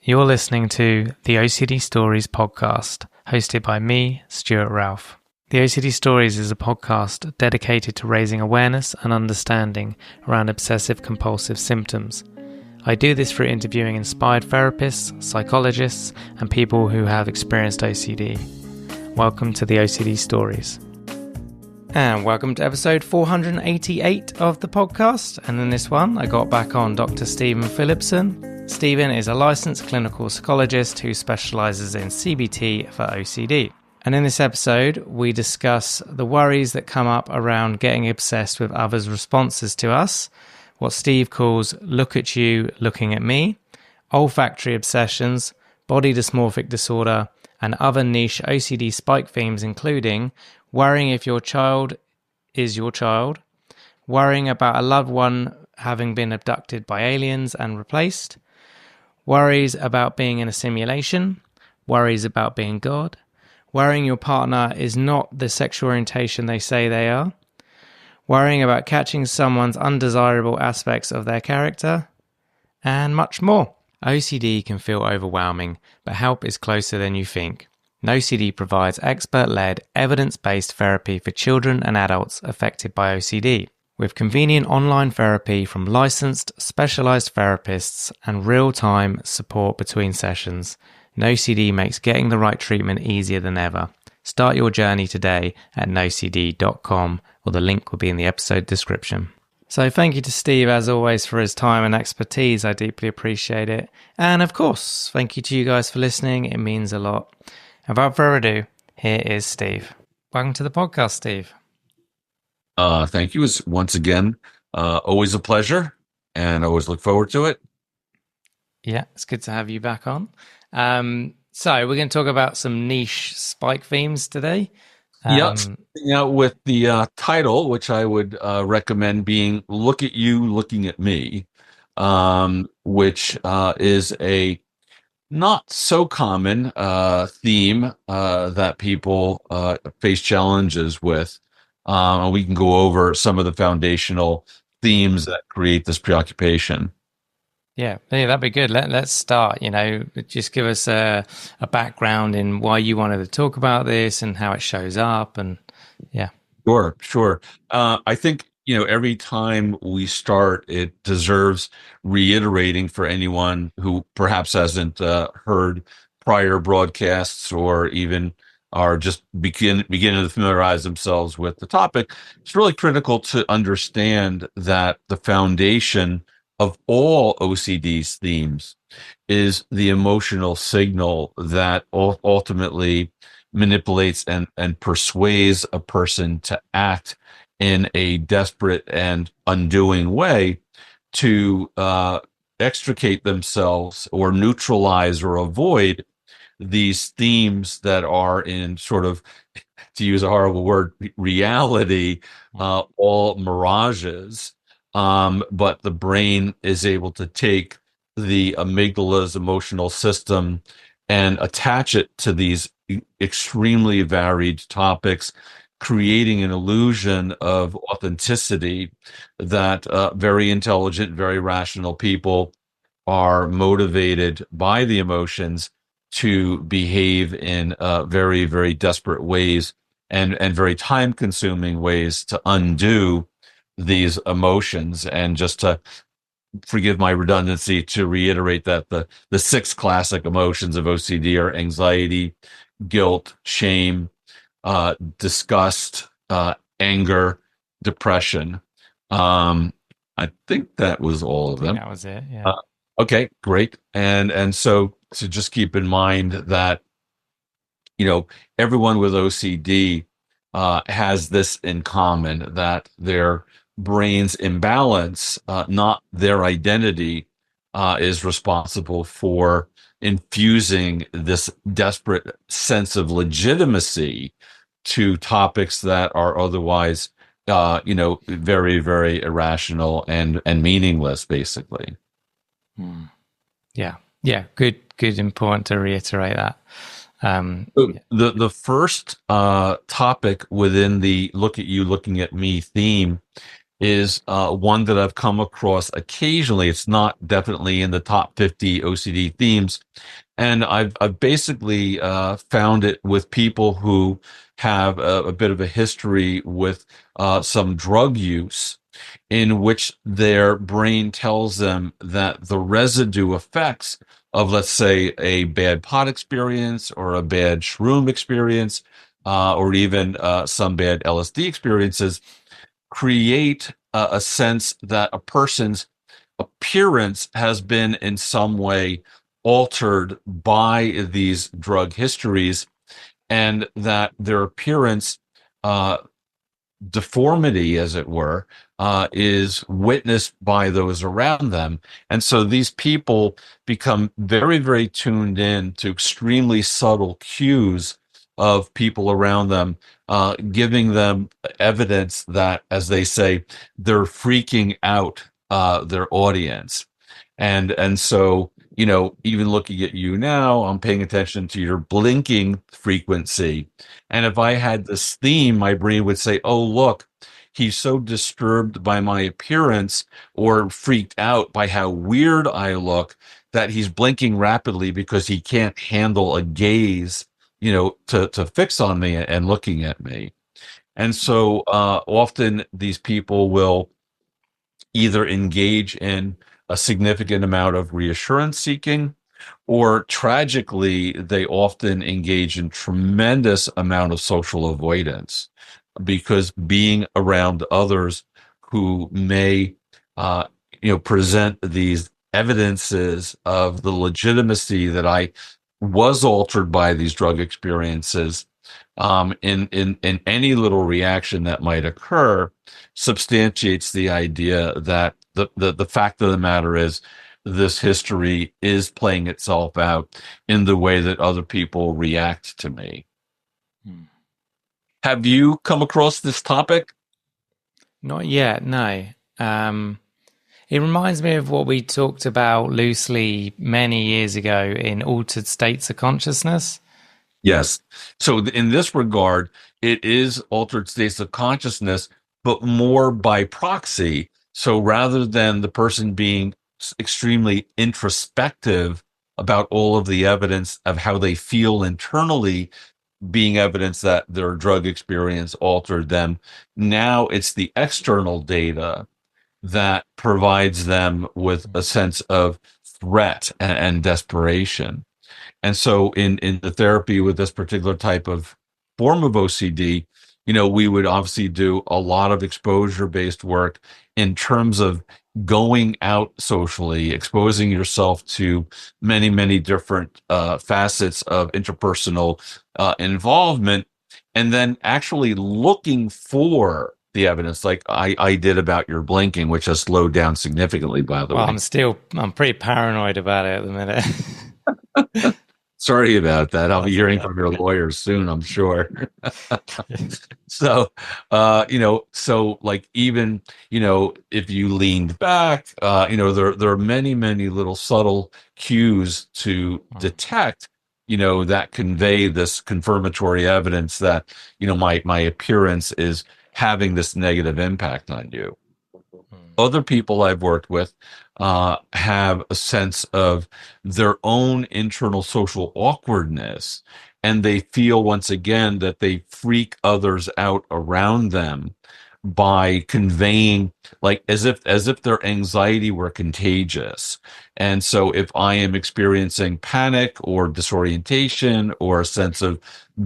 You're listening to the OCD Stories podcast, hosted by me, Stuart Ralph. The OCD Stories is a podcast dedicated to raising awareness and understanding around obsessive-compulsive symptoms. I do this through interviewing inspired therapists, psychologists, and people who have experienced OCD. Welcome to the OCD Stories. And welcome to episode 488 of the podcast. And in this one, I got back on Dr. Steven Phillipson. Steven is a licensed clinical psychologist who specialises in CBT for OCD. And in this episode, we discuss the worries that come up around getting obsessed with others' responses to us, what Steve calls look at you, looking at me, olfactory obsessions, body dysmorphic disorder, and other niche OCD spike themes including worrying if your child is your child, worrying about a loved one having been abducted by aliens and replaced, worries about being in a simulation, worries about being God, worrying your partner is not the sexual orientation they say they are, worrying about catching someone's undesirable aspects of their character, and much more. OCD can feel overwhelming, but help is closer than you think. OCD provides expert-led, evidence-based therapy for children and adults affected by OCD. With convenient online therapy from licensed, specialized therapists and real-time support between sessions, NoCD makes getting the right treatment easier than ever. Start your journey today at nocd.com, or the link will be in the episode description. So thank you to Steve, as always, for his time and expertise. I deeply appreciate it. And of course, thank you to you guys for listening. It means a lot. Without further ado, here is Steve. Welcome to the podcast, Steve. Thank you. It's once again, always a pleasure, and I always look forward to it. Yeah, it's good to have you back on. So we're going to talk about some niche spike themes today. Starting out with the title, which I would recommend being "Look at You, Looking at Me," which is a not so common theme that people face challenges with. We can go over some of the foundational themes that create this preoccupation. Yeah, that'd be good. Let's start. Just give us a background in why you wanted to talk about this and how it shows up. And yeah, Sure. I think every time we start, it deserves reiterating for anyone who perhaps hasn't heard prior broadcasts or even are just beginning to familiarize themselves with the topic. It's really critical to understand that the foundation of all OCD's themes is the emotional signal that ultimately manipulates and persuades a person to act in a desperate and undoing way to extricate themselves or neutralize or avoid these themes that are in sort of, to use a horrible word, reality, all mirages. But the brain is able to take the amygdala's emotional system and attach it to these extremely varied topics, creating an illusion of authenticity that very intelligent, very rational people are motivated by the emotions to behave in very, very desperate ways and very time-consuming ways to undo these emotions. And just to forgive my redundancy, to reiterate that the six classic emotions of OCD are anxiety, guilt, shame, disgust, anger, depression. I think that was all of them. that was it. Yeah. Okay, great. And so just keep in mind that, everyone with OCD has this in common, that their brain's imbalance, not their identity, is responsible for infusing this desperate sense of legitimacy to topics that are otherwise, very, very irrational and meaningless, basically. Yeah. Good. Important to reiterate that. The first topic within the "Look at You, Looking at Me" theme is one that I've come across occasionally. It's not definitely in the top 50 OCD themes, and I've basically found it with people who have a bit of a history with some drug use, in which their brain tells them that the residue effects of, let's say, a bad pot experience or a bad shroom experience, or even some bad LSD experiences, create a sense that a person's appearance has been in some way altered by these drug histories, and that their appearance, uh, deformity, as it were, is witnessed by those around them. And so these people become very, very tuned in to extremely subtle cues of people around them, giving them evidence that, as they say, they're freaking out their audience. And so, even looking at you now, I'm paying attention to your blinking frequency. And if I had this theme, my brain would say, oh, look, he's so disturbed by my appearance or freaked out by how weird I look that he's blinking rapidly because he can't handle a gaze, to fix on me and looking at me. And so often these people will either engage in a significant amount of reassurance seeking, or tragically, they often engage in tremendous amount of social avoidance, because being around others who may, uh, present these evidences of the legitimacy that I was altered by these drug experiences, in any little reaction that might occur, substantiates the idea that the fact of the matter is this history is playing itself out in the way that other people react to me. Hmm. Have you come across this topic? Not yet, no. It reminds me of what we talked about loosely many years ago in altered states of consciousness. Yes. So in this regard, it is altered states of consciousness, but more by proxy. So rather than the person being extremely introspective about all of the evidence of how they feel internally, being evidence that their drug experience altered them, now it's the external data that provides them with a sense of threat and desperation. And so in the therapy with this particular type of form of OCD, we would obviously do a lot of exposure based work in terms of going out socially, exposing yourself to many, many different facets of interpersonal involvement, and then actually looking for the evidence, like I did about your blinking, which has slowed down significantly, by the Well, way. I'm pretty paranoid about it at the minute. Sorry about that. I'll be That's hearing okay. from your lawyers soon, I'm sure. So, so like, even, if you leaned back, there are many, many little subtle cues to detect, that convey this confirmatory evidence that, my appearance is having this negative impact on you. Other people I've worked with have a sense of their own internal social awkwardness, and they feel once again that they freak others out around them by conveying, like, as if their anxiety were contagious. And so if I am experiencing panic or disorientation or a sense of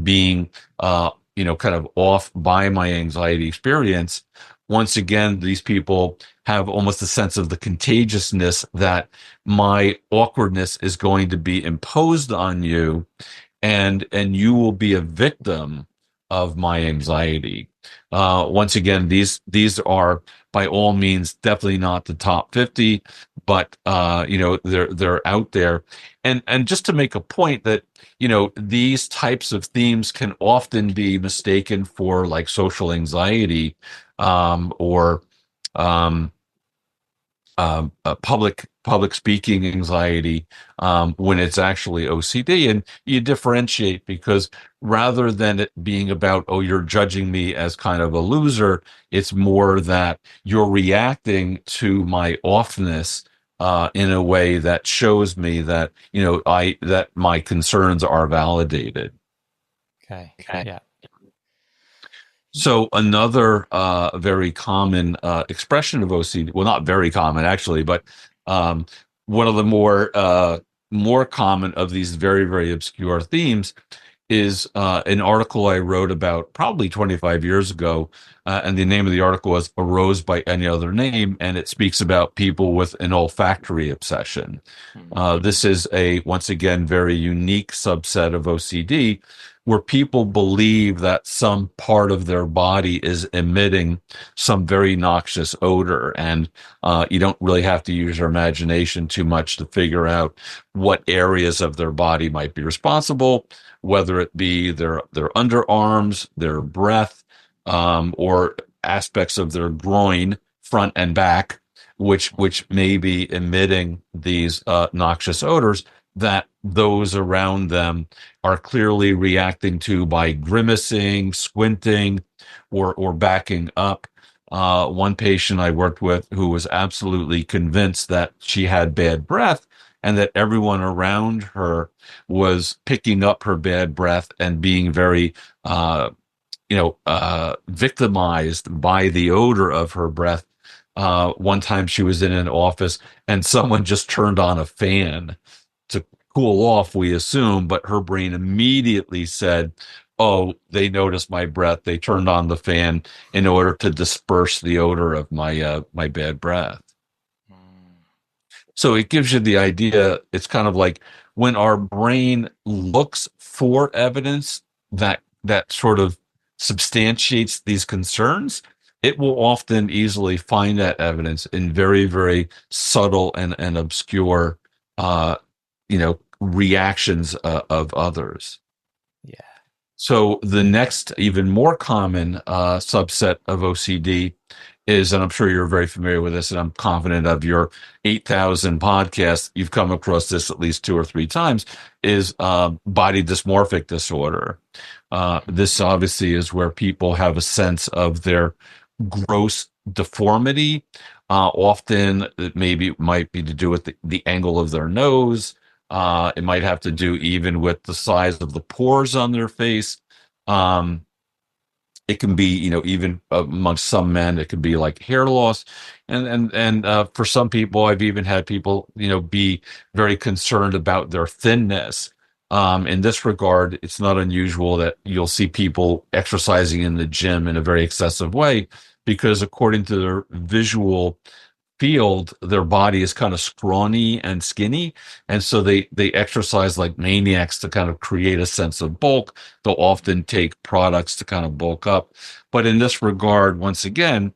being kind of off by my anxiety experience, once again these people have almost a sense of the contagiousness that my awkwardness is going to be imposed on you, and you will be a victim of my anxiety. Once again, these are by all means definitely not the top 50, but they're out there. And just to make a point that these types of themes can often be mistaken for like social anxiety, or um, public speaking anxiety when it's actually OCD, and you differentiate because rather than it being about, oh, you're judging me as kind of a loser, it's more that you're reacting to my offness in a way that shows me that that my concerns are validated. Okay. Okay. Yeah. So another very common expression of OCD, well, not very common actually, but um, one of the more common of these very, very obscure themes is an article I wrote about probably 25 years ago. And the name of the article was "A Rose by Any Other Name," and it speaks about people with an olfactory obsession. This is once again, very unique subset of OCD where people believe that some part of their body is emitting some very noxious odor. And you don't really have to use your imagination too much to figure out what areas of their body might be responsible, whether it be their underarms, their breath, or aspects of their groin, front and back, which may be emitting these noxious odors that those around them are clearly reacting to by grimacing, squinting, or backing up. One patient I worked with who was absolutely convinced that she had bad breath and that everyone around her was picking up her bad breath and being very, victimized by the odor of her breath. One time she was in an office and someone just turned on a fan to cool off, we assume, but her brain immediately said, "Oh, they noticed my breath. They turned on the fan in order to disperse the odor of my bad breath." So it gives you the idea. It's kind of like when our brain looks for evidence that sort of substantiates these concerns, it will often easily find that evidence in very, very subtle and obscure, reactions of others. Yeah. So the next, even more common subset of OCD is, and I'm sure you're very familiar with this, and I'm confident of your 8,000 podcasts, you've come across this at least 2 or 3 times, is body dysmorphic disorder. This obviously is where people have a sense of their gross deformity. Often it might be to do with the angle of their nose. It might have to do even with the size of the pores on their face. Um, it can be, even amongst some men, it could be like hair loss, and for some people, I've even had people, be very concerned about their thinness. In this regard, it's not unusual that you'll see people exercising in the gym in a very excessive way, because according to their visual field, their body is kind of scrawny and skinny. And so they exercise like maniacs to kind of create a sense of bulk. They'll often take products to kind of bulk up. But in this regard, once again,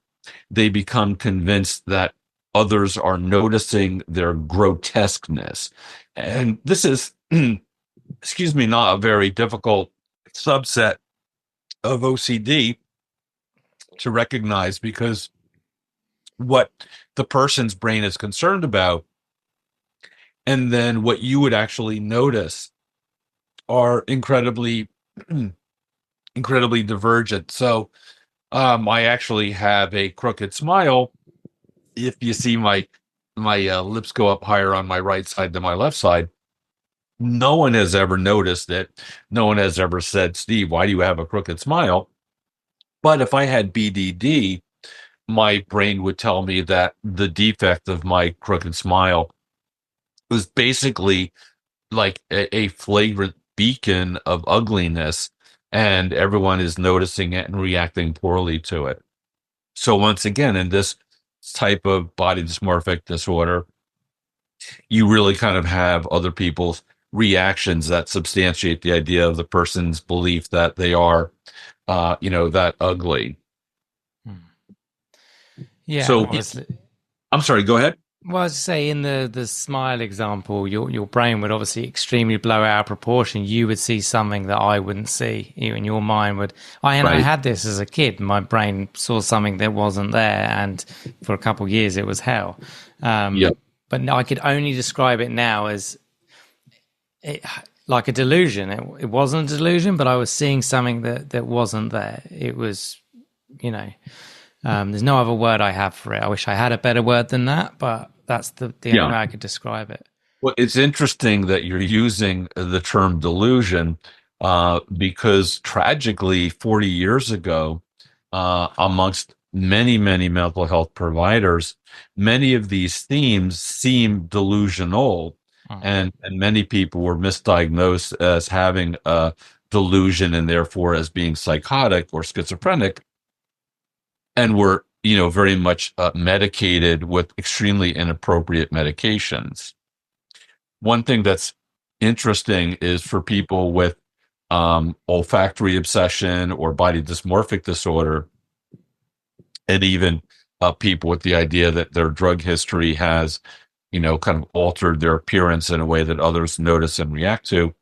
they become convinced that others are noticing their grotesqueness. And this is, excuse me, not a very difficult subset of OCD to recognize, because what the person's brain is concerned about and then what you would actually notice are incredibly divergent. So I actually have a crooked smile. If you see my lips go up higher on my right side than my left side, no one has ever noticed it. No one has ever said, "Steve, why do you have a crooked smile?" But if I had BDD, my brain would tell me that the defect of my crooked smile was basically like a flagrant beacon of ugliness, and everyone is noticing it and reacting poorly to it. So once again, in this type of body dysmorphic disorder, you really kind of have other people's reactions that substantiate the idea of the person's belief that they are, that ugly. Yeah. So Obviously, I'm sorry, go ahead. Well, as I say, in the smile example, your brain would obviously extremely blow out of proportion. You would see something that I wouldn't see. You in your mind would. I Right. had this as a kid. My brain saw something that wasn't there, and for a couple of years it was hell. Yep. But I could only describe it now as it, like a delusion. It wasn't a delusion, but I was seeing something that wasn't there. It was, you know, there's no other word I have for it. I wish I had a better word than that, but that's the only Yeah. way I could describe it. Well, it's interesting that you're using the term delusion because tragically, 40 years ago, amongst many, many mental health providers, many of these themes seemed delusional, Mm. and many people were misdiagnosed as having a delusion and therefore as being psychotic or schizophrenic, and were, very much medicated with extremely inappropriate medications. One thing that's interesting is for people with olfactory obsession or body dysmorphic disorder, and even people with the idea that their drug history has, kind of altered their appearance in a way that others notice and react to,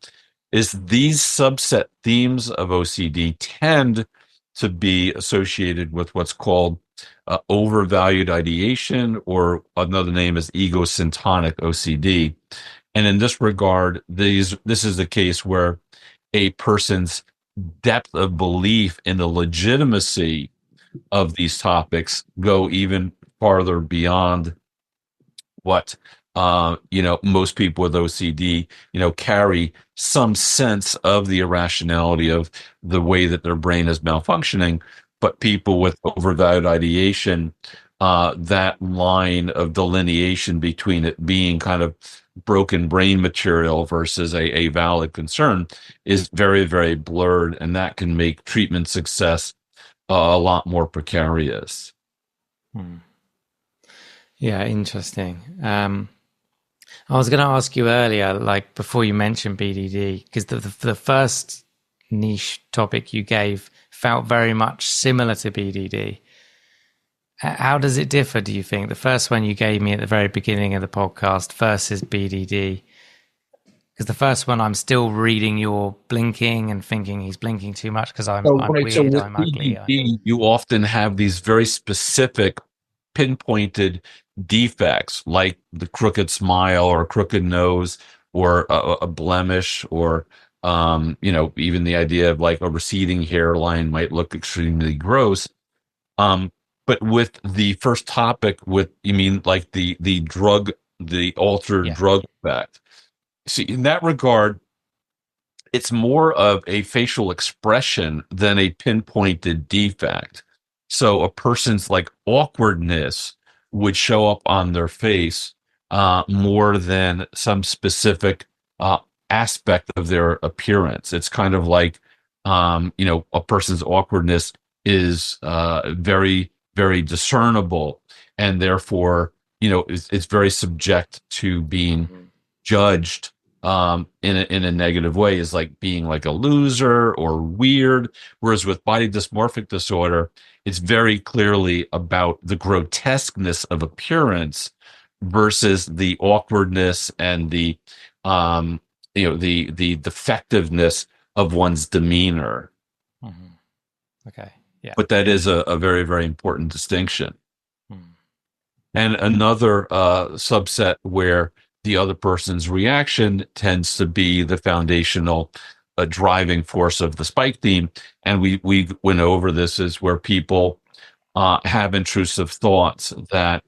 is these subset themes of OCD tend to be associated with what's called overvalued ideation, or another name is egosyntonic OCD. And in this regard, this is the case where a person's depth of belief in the legitimacy of these topics go even farther beyond what most people with OCD carry some sense of the irrationality of the way that their brain is malfunctioning, but people with overvalued ideation, that line of delineation between it being kind of broken brain material versus a valid concern is very, very blurred, and that can make treatment success a lot more precarious. Hmm. Yeah, interesting. I was going to ask you earlier, like before you mentioned BDD, because the first niche topic you gave felt very much similar to BDD. How does it differ, do you think? The first one you gave me at the very beginning of the podcast versus BDD. Because the first one, I'm still reading your blinking and thinking he's blinking too much because So, I'm right. So weird, with I'm ugly. BDD, you often have these very specific, pinpointed defects, like the crooked smile or crooked nose or a blemish, or even the idea of like a receding hairline might look extremely gross. Um, but with the first topic, with you mean like the drug, the altered Yeah. drug effect. See, in that regard, it's more of a facial expression than a pinpointed defect. So a person's like awkwardness would show up on their face more than some specific uh, aspect of their appearance. It's kind of like, a person's awkwardness is very, very discernible, and therefore, it's very subject to being Mhm. judged in a negative way, is like being like a loser or weird. Whereas with body dysmorphic disorder, it's very clearly about the grotesqueness of appearance versus the awkwardness and the defectiveness of one's demeanor. Mhm. Okay. Yeah. But that is a very, very important distinction. Mm. And another subset where the other person's reaction tends to be the foundational driving force of the spike theme. And we went over this, is where people have intrusive thoughts, that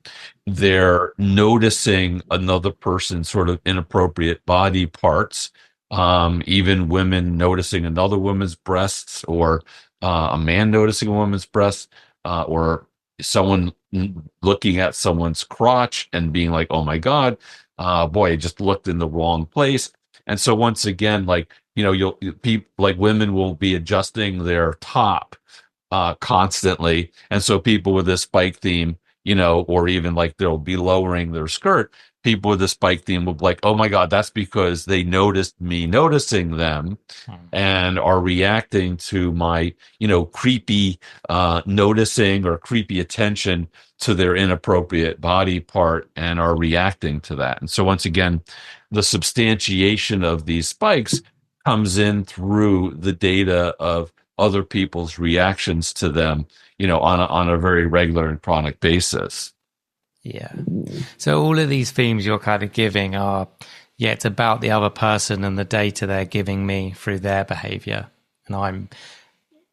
they're noticing another person's sort of inappropriate body parts, even women noticing another woman's breasts, or a man noticing a woman's breasts, or someone looking at someone's crotch and being like, "Oh my God, boy, I just looked in the wrong place." And so once again, like, people like women will be adjusting their top constantly, and so people with this spike theme or even like they'll be lowering their skirt. People with the spike theme will be like, oh my God, that's because they noticed me noticing them Hmm. and are reacting to my, creepy noticing or creepy attention to their inappropriate body part and are reacting to that. And so once again, the substantiation of these spikes comes in through the data of other people's reactions to them, on a very regular and chronic basis. Yeah. So all of these themes you're kind of giving are, yeah, it's about the other person and the data they're giving me through their behavior. And I'm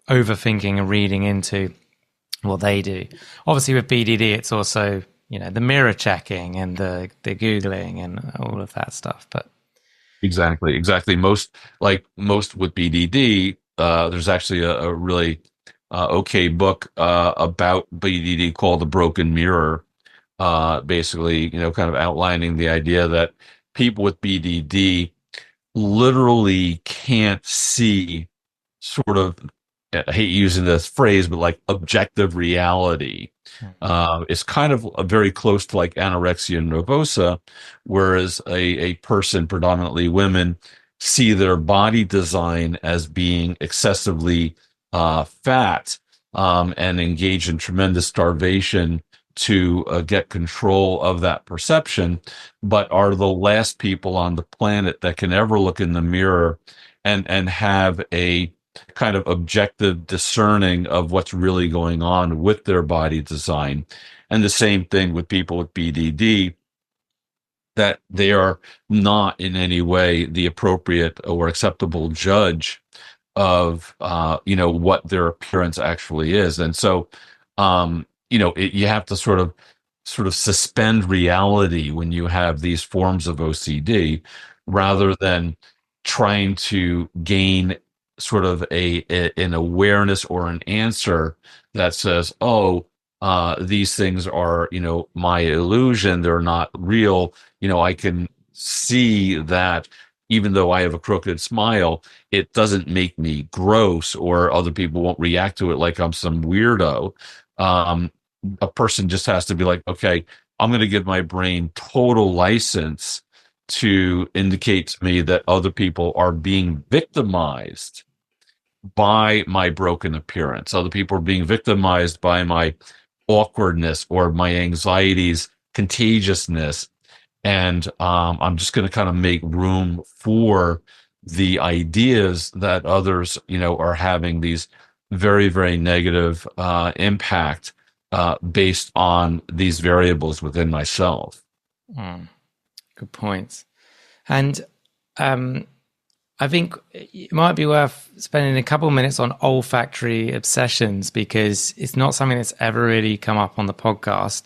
overthinking and reading into what they do. Obviously with BDD, it's also, the mirror checking and the Googling and all of that stuff. But Exactly. Most with BDD, there's actually a really okay book about BDD called The Broken Mirror, basically, kind of outlining the idea that people with BDD literally can't see sort of, I hate using this phrase, but like objective reality. It's kind of very close to like anorexia nervosa, whereas a person, predominantly women, see their body design as being excessively fat, and engage in tremendous starvation to get control of that perception, but are the last people on the planet that can ever look in the mirror and have a kind of objective discerning of what's really going on with their body design. And the same thing with people with BDD, that they are not in any way the appropriate or acceptable judge of what their appearance actually is. And so you have to sort of suspend reality when you have these forms of OCD, rather than trying to gain sort of an awareness or an answer that says, oh, these things are, my illusion, they're not real. I can see that even though I have a crooked smile, it doesn't make me gross, or other people won't react to it like I'm some weirdo. Um, a person just has to be like, okay, I'm going to give my brain total license to indicate to me that other people are being victimized by my broken appearance. Other people are being victimized by my awkwardness or my anxieties, contagiousness. And I'm just going to kind of make room for the ideas that others, are having these very, very negative impact based on these variables within myself. Good points. And I think it might be worth spending a couple of minutes on olfactory obsessions, because it's not something that's ever really come up on the podcast.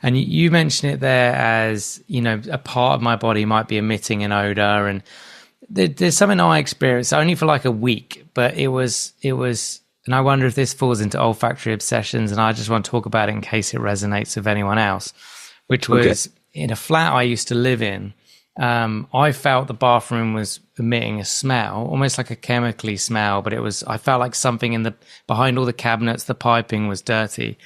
And you mentioned it there as, a part of my body might be emitting an odor. And there's something I experienced only for like a week, but it was, and I wonder if this falls into olfactory obsessions. And I just want to talk about it in case it resonates with anyone else, which was in a flat I used to live in. I felt the bathroom was emitting a smell, almost like a chemically smell, but I felt like something behind all the cabinets, the piping was dirty.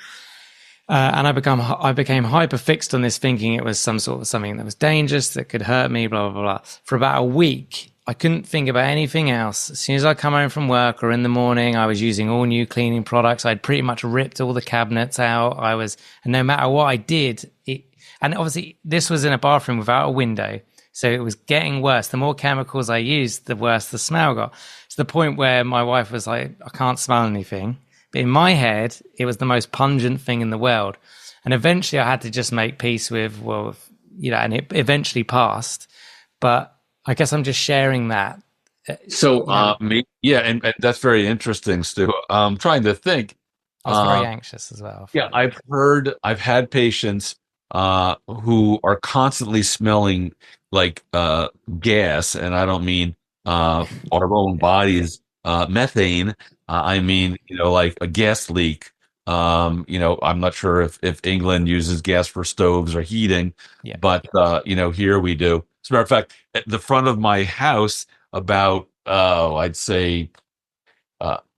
And I became hyper fixed on this, thinking it was some sort of something that was dangerous, that could hurt me, blah, blah, blah. For about a week, I couldn't think about anything else. As soon as I come home from work or in the morning, I was using all new cleaning products. I'd pretty much ripped all the cabinets out. And no matter what I did, and obviously this was in a bathroom without a window. So it was getting worse. The more chemicals I used, the worse the smell got. To the point where my wife was like, I can't smell anything. But in my head, it was the most pungent thing in the world. And eventually I had to just make peace with, and it eventually passed. But I guess I'm just sharing that. So, and that's very interesting, Stu. I'm trying to think. I was very anxious as well. Yeah, I've had patients who are constantly smelling like gas, and I don't mean our own bodies methane. I mean, like a gas leak. I'm not sure if England uses gas for stoves or heating, but here we do. As a matter of fact, at the front of my house, about I'd say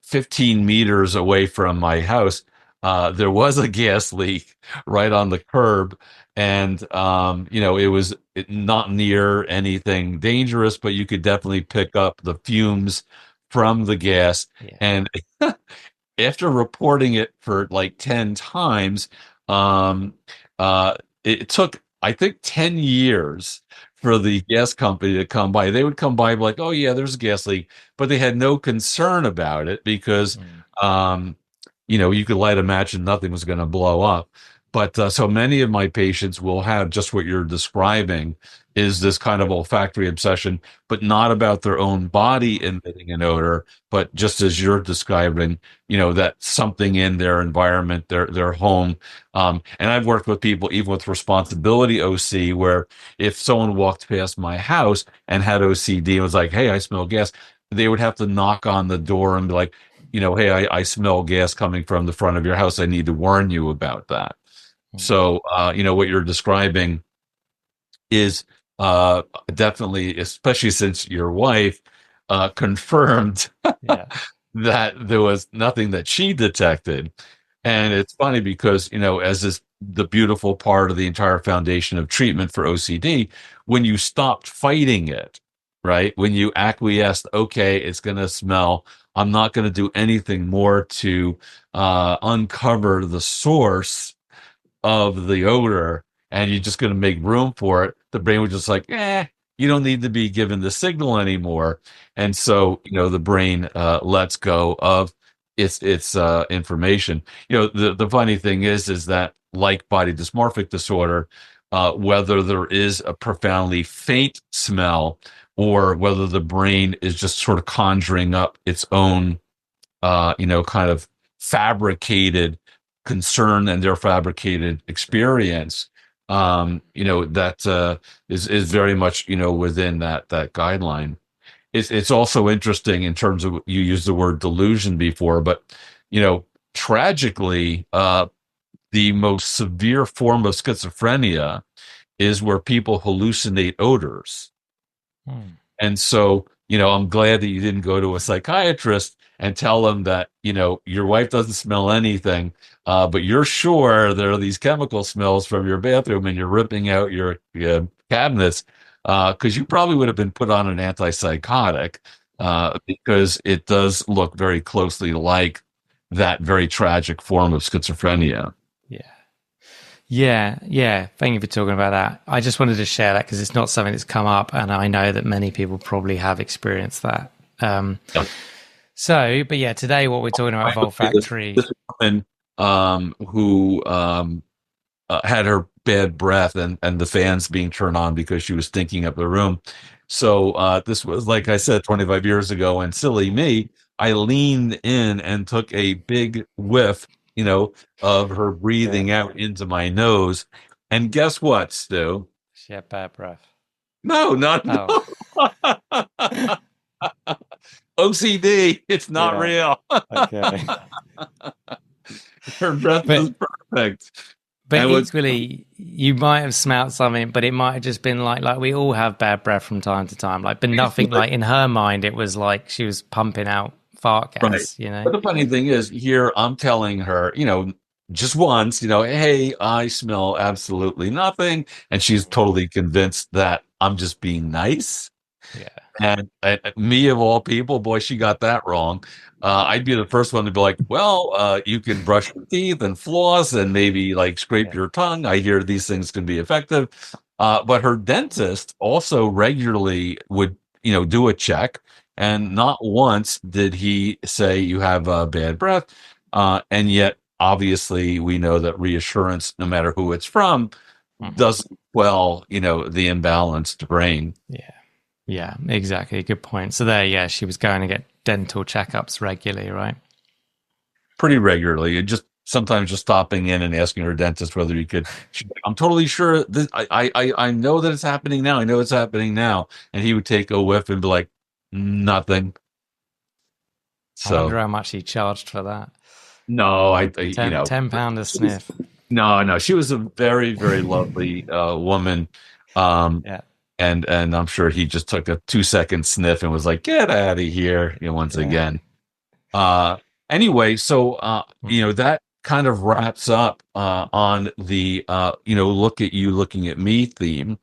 15 meters away from my house, there was a gas leak right on the curb, and it was not near anything dangerous, but you could definitely pick up the fumes from the gas. Yeah. And after reporting it for like 10 times, um, it took, I think, 10 years for the gas company to come by. They would come by and be like, oh, yeah, there's a gas leak, but they had no concern about it because, Mm. um, you could light a match and nothing was going to blow up. But so many of my patients will have just what you're describing is this kind of olfactory obsession, but not about their own body emitting an odor, but just as you're describing, that something in their environment, their home. And I've worked with people even with responsibility OC, where if someone walked past my house and had OCD and was like, "Hey, I smell gas," they would have to knock on the door and be like, "Hey, I smell gas coming from the front of your house. I need to warn you about that." Mm. So, what you're describing is definitely, especially since your wife confirmed Yeah. that there was nothing that she detected. And it's funny because, as this the beautiful part of the entire foundation of treatment for OCD, when you stopped fighting it, right? When you acquiesced, okay, it's going to smell. I'm not going to do anything more to uncover the source of the odor, and you're just going to make room for it. The brain was just like, you don't need to be given the signal anymore. And so, the brain lets go of its information. The funny thing is that like body dysmorphic disorder, whether there is a profoundly faint smell or whether the brain is just sort of conjuring up its own kind of fabricated concern and their fabricated experience. That is very much within that guideline. It's also interesting in terms of you used the word delusion before, but tragically, the most severe form of schizophrenia is where people hallucinate odors. Mm. And so, I'm glad that you didn't go to a psychiatrist and tell them that, your wife doesn't smell anything, but you're sure there are these chemical smells from your bathroom and you're ripping out your cabinets, because you probably would have been put on an antipsychotic, because it does look very closely like that very tragic form of schizophrenia. Yeah. Yeah, yeah. Thank you for talking about that. I just wanted to share that because it's not something that's come up, and I know that many people probably have experienced that. Yeah. But yeah, today what we're talking about olfactory. This woman who had her bad breath and the fans being turned on because she was stinking up the room. So this was, like I said, 25 years ago, and silly me, I leaned in and took a big whiff, of her breathing out into my nose. And guess what, Stu? She had bad breath. No, not Oh, no. OCD. It's not yeah. real. Okay. Her breath was perfect. But And what's equally, you might have smelt something, but it might have just been like we all have bad breath from time to time. But nothing like in her mind, it was like she was pumping out fart right. gas. But the funny thing is, here I'm telling her, just once, hey, I smell absolutely nothing. And she's totally convinced that I'm just being nice. Yeah. And me, of all people, boy, she got that wrong. I'd be the first one to be like, well, you can brush your teeth and floss and maybe like scrape Yeah. your tongue. I hear these things can be effective. But her dentist also regularly would, do a check. And not once did he say you have bad breath. And yet, obviously, we know that reassurance, no matter who it's from, Mhm. doesn't quell, the imbalanced brain. Yeah. Yeah, exactly. Good point. So there, yeah, she was going to get dental checkups regularly, right? Pretty regularly, and just sometimes just stopping in and asking her dentist whether he could. I'm totally sure this. I know that it's happening now. I know it's happening now, and he would take a whiff and be like, nothing. I wonder So how much he charged for that. no, £10 a sniff. no. She was a very very lovely woman, um, Yeah. and I'm sure he just took a 2-second sniff and was like, get out of here, once Yeah. again. Uh, anyway, so Mm. that kind of wraps up on the look at you looking at me theme.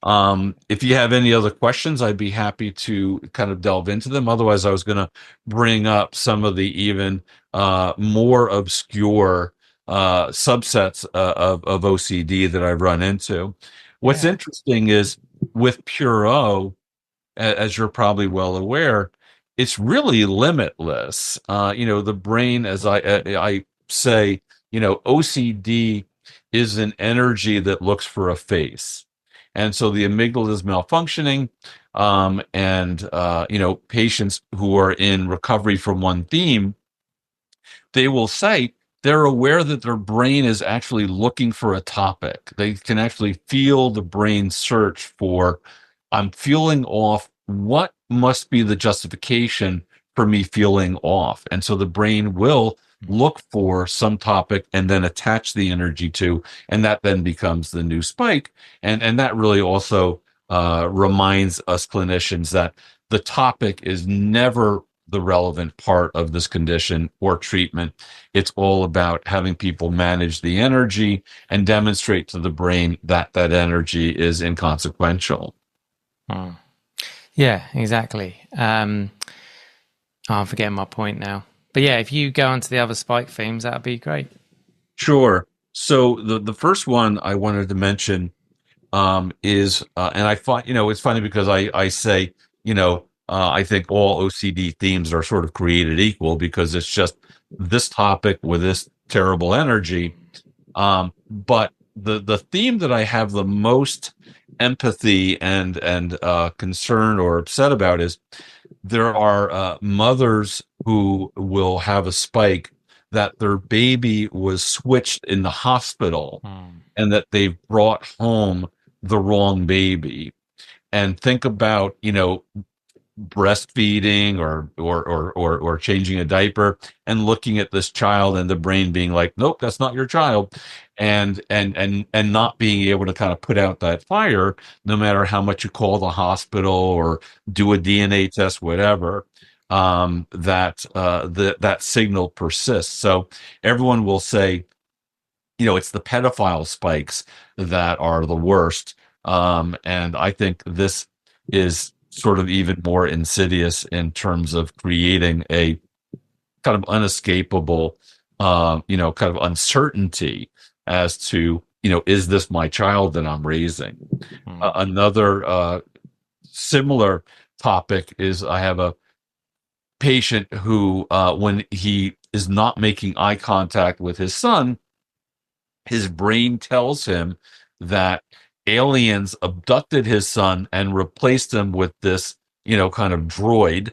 If you have any other questions, I'd be happy to kind of delve into them. Otherwise, I was going to bring up some of the even more obscure subsets of OCD that I've run into. What's Yeah. interesting is with Pure O, as you're probably well aware, it's really limitless. The brain, as I say, OCD is an energy that looks for a face, and so the amygdala is malfunctioning, and patients who are in recovery from one theme, they will say they're aware that their brain is actually looking for a topic. They can actually feel the brain search for, I'm feeling off. What must be the justification for me feeling off? And so the brain will look for some topic and then attach the energy to, and that then becomes the new spike. And that really also reminds us clinicians that the topic is never the relevant part of this condition or treatment. It's all about having people manage the energy and demonstrate to the brain that that energy is inconsequential. Hmm. Yeah, exactly. I'm forgetting my point now. But yeah, if you go on to the other spike themes, that'd be great. Sure. So the first one I wanted to mention is, and I find, it's funny because I say, I think all OCD themes are sort of created equal because it's just this topic with this terrible energy. But the theme that I have the most empathy and concern or upset about is there are mothers who will have a spike that their baby was switched in the hospital Hmm. and that they've brought home the wrong baby. And think about, breastfeeding or changing a diaper and looking at this child and the brain being like, nope, that's not your child, and not being able to kind of put out that fire no matter how much you call the hospital or do a DNA test, whatever. That signal persists. So everyone will say, it's the pedophile spikes that are the worst. And I think this is sort of even more insidious in terms of creating a kind of unescapable, kind of uncertainty as to, is this my child that I'm raising? Hmm. Another similar topic is I have a patient who, when he is not making eye contact with his son, his brain tells him that aliens abducted his son and replaced him with this, kind of droid.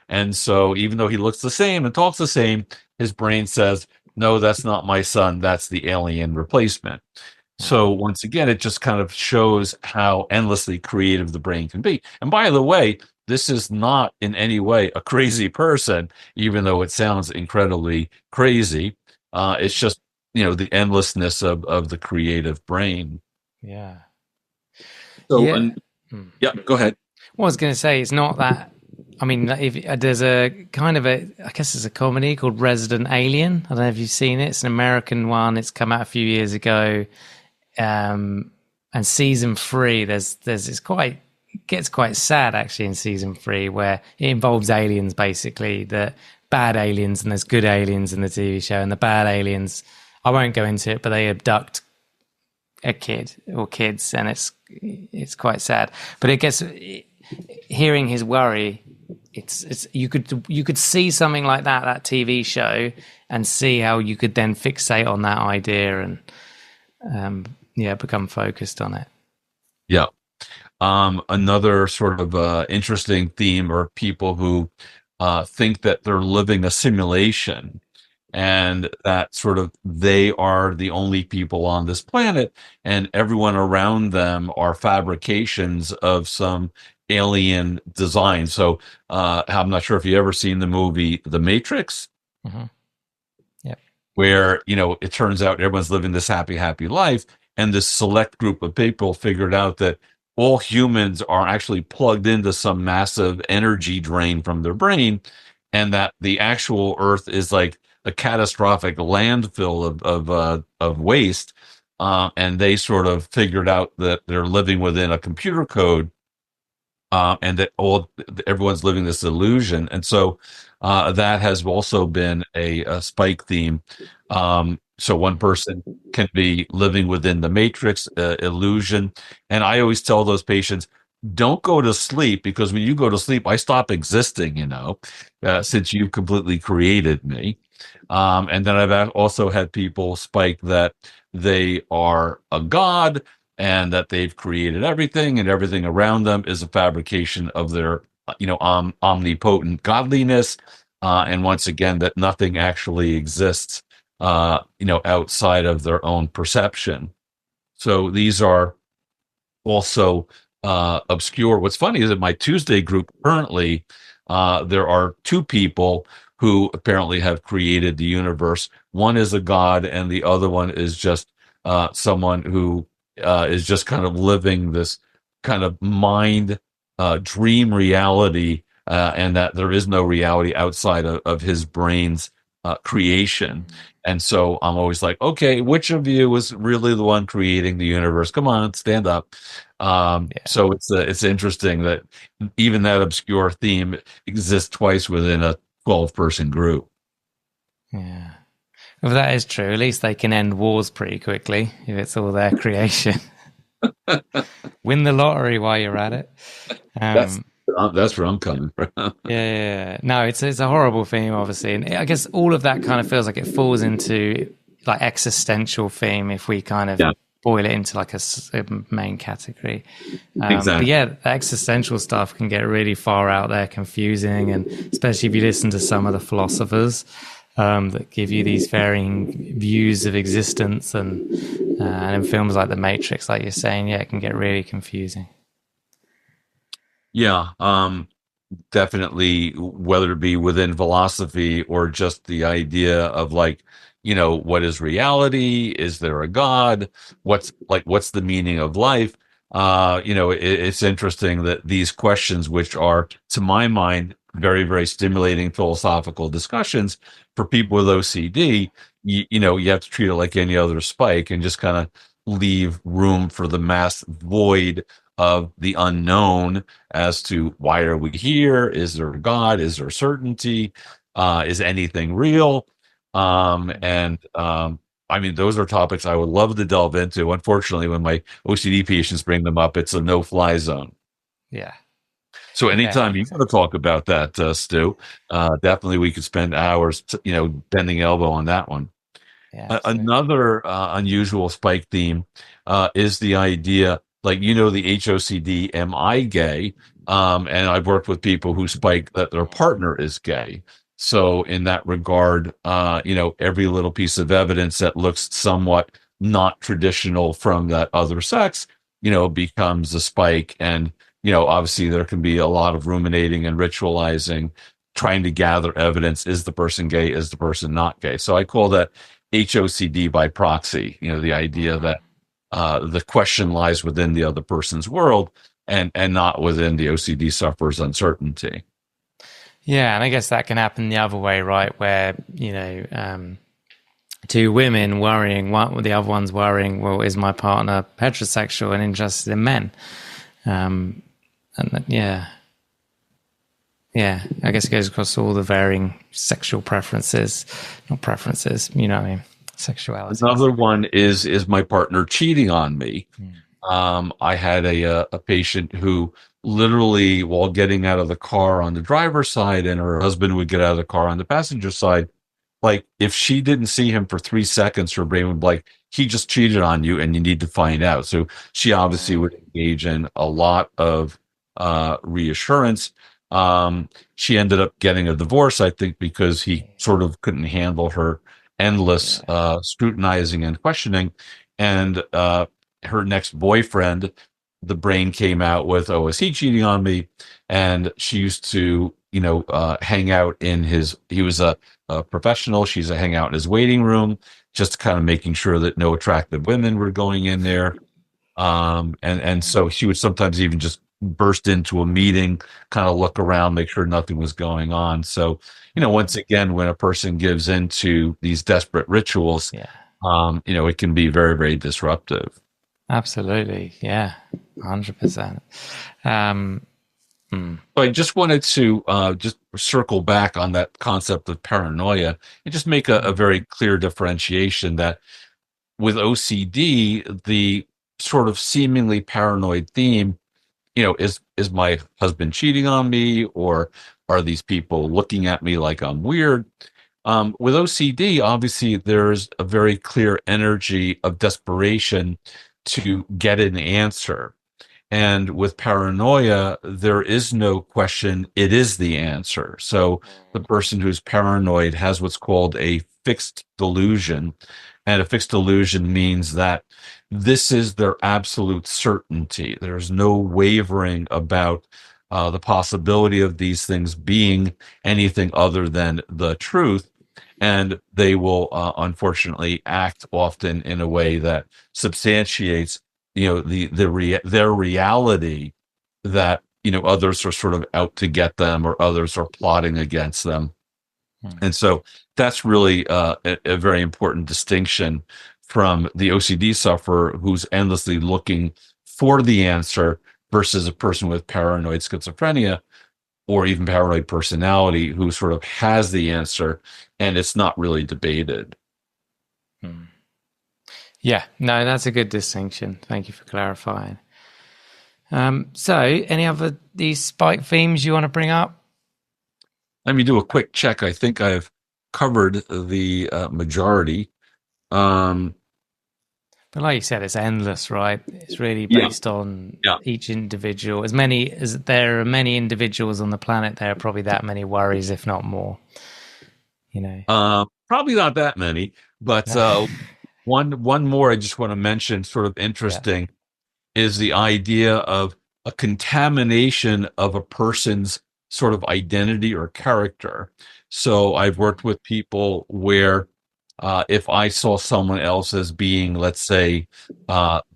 And so even though he looks the same and talks the same, his brain says, no, that's not my son. That's the alien replacement. Hmm. So once again, it just kind of shows how endlessly creative the brain can be. And by the way, this is not in any way a crazy person, even though it sounds incredibly crazy. It's just, the endlessness of the creative brain. Yeah. So, Yeah. Hmm. yeah, go ahead. What I was going to say, it's not that. I mean, if there's a kind of I guess it's a comedy called Resident Alien. I don't know if you've seen it. It's an American one. It's come out a few years ago. And season 3, it gets quite sad actually in season 3, where it involves aliens, basically the bad aliens, and there's good aliens in the TV show, and the bad aliens, I won't go into it, but they abduct a kid or kids, and it's quite sad. But it gets, hearing his worry, it's you could see something like that TV show, and see how you could then fixate on that idea and become focused on it. Yeah. Another sort of interesting theme are people who think that they're living a simulation and that sort of they are the only people on this planet and everyone around them are fabrications of some alien design. So I'm not sure if you ever seen the movie The Matrix, Mm-hmm. Yep. where it turns out everyone's living this happy life, and this select group of people figured out that all humans are actually plugged into some massive energy drain from their brain, and that the actual earth is like a catastrophic landfill of waste, and they sort of figured out that they're living within a computer code, and that everyone's living this illusion. And so that has also been a spike theme. So one person can be living within the matrix illusion. And I always tell those patients, don't go to sleep, because when you go to sleep, I stop existing, since you completely created me. And then I've also had people spike that they are a god, and that they've created everything, and everything around them is a fabrication of their, omnipotent godliness. And once again, that nothing actually exists, outside of their own perception. So these are also obscure. What's funny is that my Tuesday group currently, there are two people who apparently have created the universe. One is a god, and the other one is just someone who is just kind of living this kind of mind dream reality, and that there is no reality outside of his brain's creation. And so I'm always like, okay, which of you was really the one creating the universe? Come on, stand up. So it's interesting that even that obscure theme exists twice within a 12-person group. Yeah. Well, that is true. At least they can end wars pretty quickly if it's all their creation. Win the lottery while you're at it. That's where I'm coming from. Yeah. No, it's a horrible theme, obviously, and I guess all of that kind of feels like it falls into like existential theme if we kind of boil it into like a main category. Exactly. But yeah, the existential stuff can get really far out there, confusing, and especially if you listen to some of the philosophers that give you these varying views of existence, and in films like The Matrix, like you're saying, it can get really confusing. Yeah, definitely, whether it be within philosophy or just the idea of like, what is reality? Is there a God? What's the meaning of life? It's interesting that these questions, which are, to my mind, very, very stimulating philosophical discussions for people with OCD, you have to treat it like any other spike and just kind of leave room for the mass void of the unknown as to why are we here? Is there a God? Is there certainty? Is anything real? I mean, those are topics I would love to delve into. Unfortunately, when my OCD patients bring them up, it's a no-fly zone. Yeah. So anytime you want to talk about that, Stu, definitely we could spend hours, bending elbow on that one. Yeah, another unusual spike theme is the idea, like, the HOCD, am I gay? And I've worked with people who spike that their partner is gay. So in that regard, every little piece of evidence that looks somewhat not traditional from that other sex, becomes a spike. And, obviously there can be a lot of ruminating and ritualizing, trying to gather evidence. Is the person gay? Is the person not gay? So I call that HOCD by proxy, the idea that the question lies within the other person's world and not within the OCD sufferer's uncertainty. Yeah, and I guess that can happen the other way, right? Where, two women worrying, the other one's worrying, well, is my partner heterosexual and interested in men? Yeah, I guess it goes across all the varying sexual preferences, not preferences, you know what I mean? Sexuality. Another one is my partner cheating on me. I had a patient who literally, while getting out of the car on the driver's side and her husband would get out of the car on the passenger side, like if she didn't see him for 3 seconds, her brain would be like, he just cheated on you and you need to find out. So she obviously would engage in a lot of reassurance. She ended up getting a divorce, I think, because he sort of couldn't handle her endless scrutinizing and questioning. And her next boyfriend, the brain came out with, oh, is he cheating on me? And she used to, hang out in he was a professional. She's a hang out in his waiting room, just kind of making sure that no attractive women were going in there. And so she would sometimes even just burst into a meeting, kind of look around, make sure nothing was going on. So, once again, when a person gives into these desperate rituals, Yeah. It can be very, very disruptive. Absolutely. Yeah. 100%. So I just wanted to just circle back on that concept of paranoia and just make a very clear differentiation that with OCD, the sort of seemingly paranoid theme, is my husband cheating on me, or are these people looking at me like I'm weird? With OCD, obviously, there's a very clear energy of desperation to get an answer. And with paranoia, there is no question, it is the answer. So the person who's paranoid has what's called a fixed delusion. And a fixed delusion means that this is their absolute certainty. There's no wavering about the possibility of these things being anything other than the truth. And they will unfortunately act often in a way that substantiates their reality, that others are sort of out to get them, or others are plotting against them. And so that's really a very important distinction from the OCD sufferer who's endlessly looking for the answer, versus a person with paranoid schizophrenia or even paranoid personality who sort of has the answer and it's not really debated. Yeah, no, that's a good distinction. Thank you for clarifying. So, any other these spike themes you want to bring up? Let me do a quick check. I think I've covered the majority. Um, But like you said, it's endless, right? It's really yeah, based on yeah. each individual. As there are many individuals on the planet, there are probably that many worries, if not more. Probably not that many, but one more I just want to mention, sort of Yeah. interesting, is the idea of a contamination of a person's sort of identity or character. So I've worked with people where if I saw someone else as being, let's say,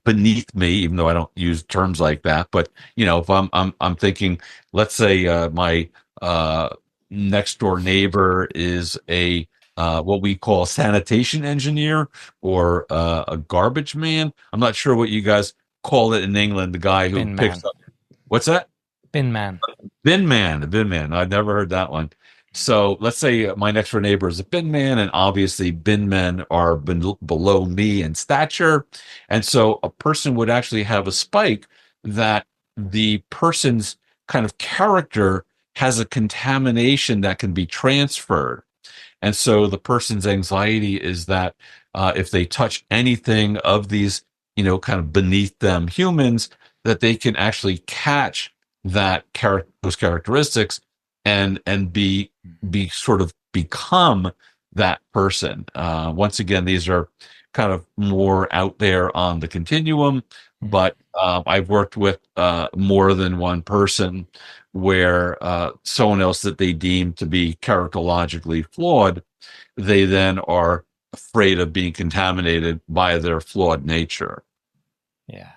beneath me, even though I don't use terms like that, but if I'm thinking, let's say my next door neighbor is a what we call sanitation engineer, or a garbage man. I'm not sure what you guys call it in England. The guy who Bin picks man. up. What's that? Bin man. Bin man. I've never heard that one. So let's say my next door neighbor is a bin man, and obviously bin men are below me in stature. And so a person would actually have a spike that the person's kind of character has a contamination that can be transferred. And so the person's anxiety is that if they touch anything of these, kind of beneath them humans, that they can actually catch those characteristics and be sort of become that person. Once again, these are kind of more out there on the continuum, but I've worked with more than one person where someone else that they deem to be characterologically flawed, they then are afraid of being contaminated by their flawed nature. Yeah.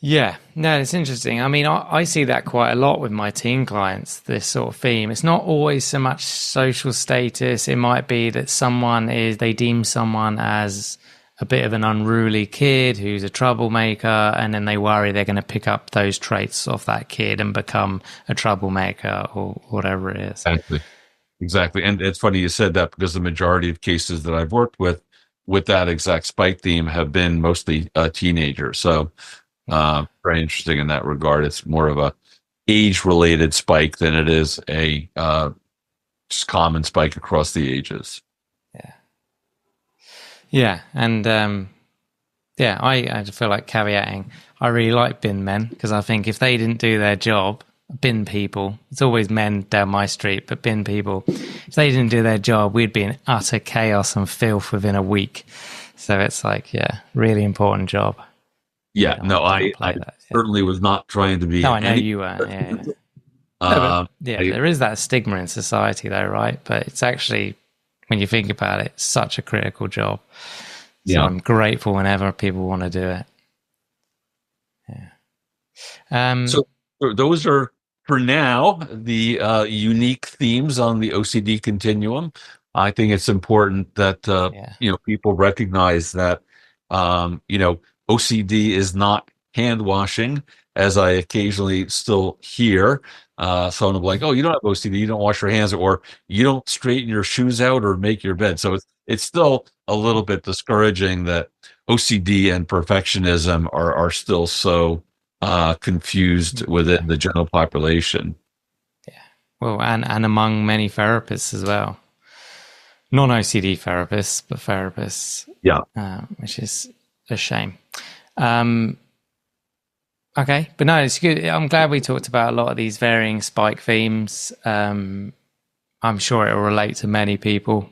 Yeah, no, it's interesting. I mean, I see that quite a lot with my teen clients, this sort of theme. It's not always so much social status. It might be that they deem someone as a bit of an unruly kid who's a troublemaker, and then they worry they're going to pick up those traits off that kid and become a troublemaker or whatever it is. Exactly. And it's funny you said that, because the majority of cases that I've worked with that exact spike theme have been mostly teenagers. So very interesting in that regard. It's more of a age-related spike than it is a just common spike across the ages. Yeah. Yeah, and I feel like caveating. I really like bin men, because I think if they didn't do their job, bin people, it's always men down my street, but bin people, if they didn't do their job, we'd be in utter chaos and filth within a week. So it's like, yeah, really important job. Yeah, no, I certainly was not trying to be. No, I know you weren't. Yeah, yeah. No, but, there is that stigma in society, though, right? But it's actually, when you think about it, such a critical job. So I'm grateful whenever people want to do it. Yeah. So those are, for now, the unique themes on the OCD continuum. I think it's important that Yeah. people recognize that OCD is not hand washing, as I occasionally still hear. Someone will be like, "Oh, you don't have OCD, you don't wash your hands, or you don't straighten your shoes out or make your bed." So it's still a little bit discouraging that OCD and perfectionism are still so confused within the general population. Well, and among many therapists as well. Non-OCD therapists, but therapists, Yeah. which is a shame. Okay, but no, it's good. I'm glad we talked about a lot of these varying spike themes. I'm sure it will relate to many people.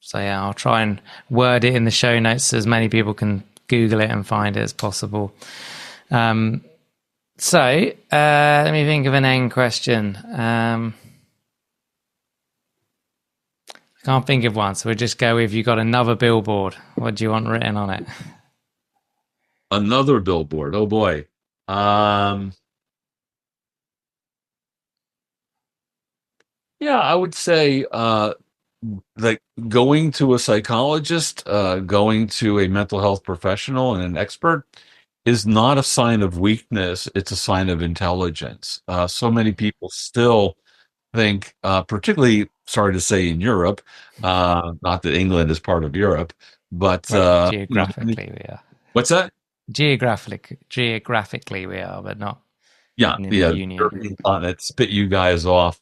So yeah, I'll try and word it in the show notes so as many people can Google it and find it as possible. So let me think of an end question. I can't think of one, so we'll just go with, you got another billboard. What do you want written on it? Another billboard. Oh boy. Yeah, I would say like going to a psychologist, going to a mental health professional and an expert is not a sign of weakness. It's a sign of intelligence. So many people still think, particularly, sorry to say, in Europe, not that England is part of Europe, but Well, geographically we are. what's that? Geographically we are, but not Yeah, in the yeah, union. European continent spit you guys off,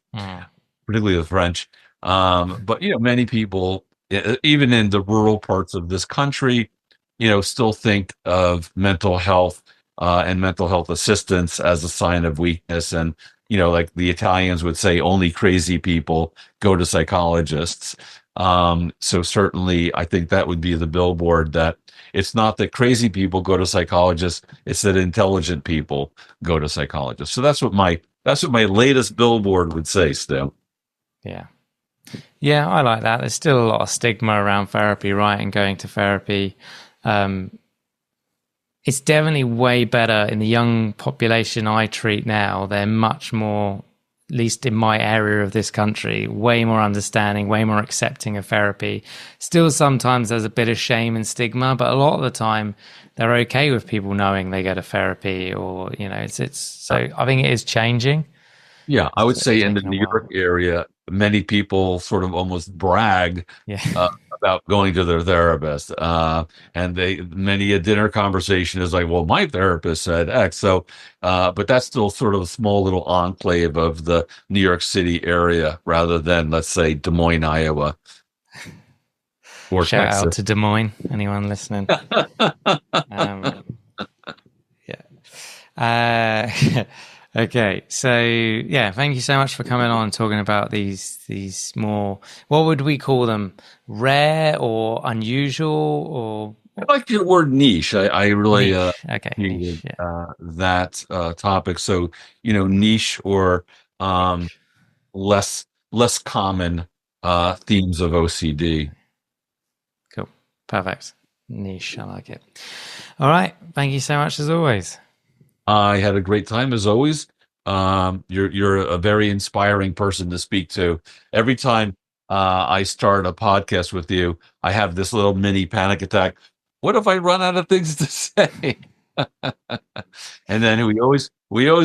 particularly the French. But many people, even in the rural parts of this country, still think of mental health and mental health assistance as a sign of weakness. And like the Italians would say, only crazy people go to psychologists. So certainly, I think that would be the billboard, that it's not that crazy people go to psychologists; it's that intelligent people go to psychologists. So that's what my latest billboard would say, Stu. Yeah. Yeah, I like that. There's still a lot of stigma around therapy, right? And going to therapy. It's definitely way better in the young population I treat now. They're much more, at least in my area of this country, way more understanding, way more accepting of therapy. Still, sometimes there's a bit of shame and stigma, but a lot of the time they're okay with people knowing they go to therapy, or, it's so I think it is changing. Yeah, I would So say it's in the taken a New while. York area, many people sort of almost brag Yeah. about going to their therapist, and many a dinner conversation is like, "Well, my therapist said X." So, but that's still sort of a small little enclave of the New York City area, rather than, let's say, Des Moines, Iowa, or Shout out Texas. to Des Moines, anyone listening. Yeah. Okay, so yeah, thank you so much for coming on and talking about these more, what would we call them, rare or unusual, I or like your word niche. I really niche? Okay, niche. appreciated Yeah, that topic. So, niche, or um, less common themes of OCD. cool, perfect. Niche, I like it. All right, thank you so much as always. I had a great time as always. You're a very inspiring person to speak to. Every time I start a podcast with you, I have this little mini panic attack. What if I run out of things to say? And then we always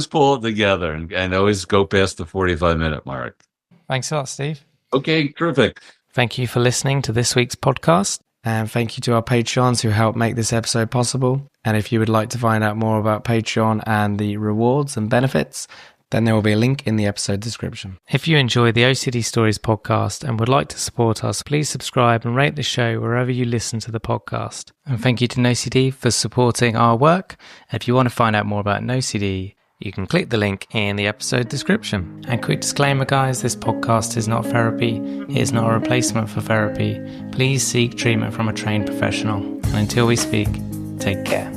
pull it together, and always go past the 45-minute mark. Thanks a lot, Steve. Okay, terrific. Thank you for listening to this week's podcast. And thank you to our Patreons who helped make this episode possible. And if you would like to find out more about Patreon and the rewards and benefits, then there will be a link in the episode description. If you enjoy the OCD Stories podcast and would like to support us, please subscribe and rate the show wherever you listen to the podcast. And thank you to NoCD for supporting our work. If you want to find out more about NoCD, you can click the link in the episode description. And quick disclaimer, guys, this podcast is not therapy. It is not a replacement for therapy. Please seek treatment from a trained professional. And until we speak, take care.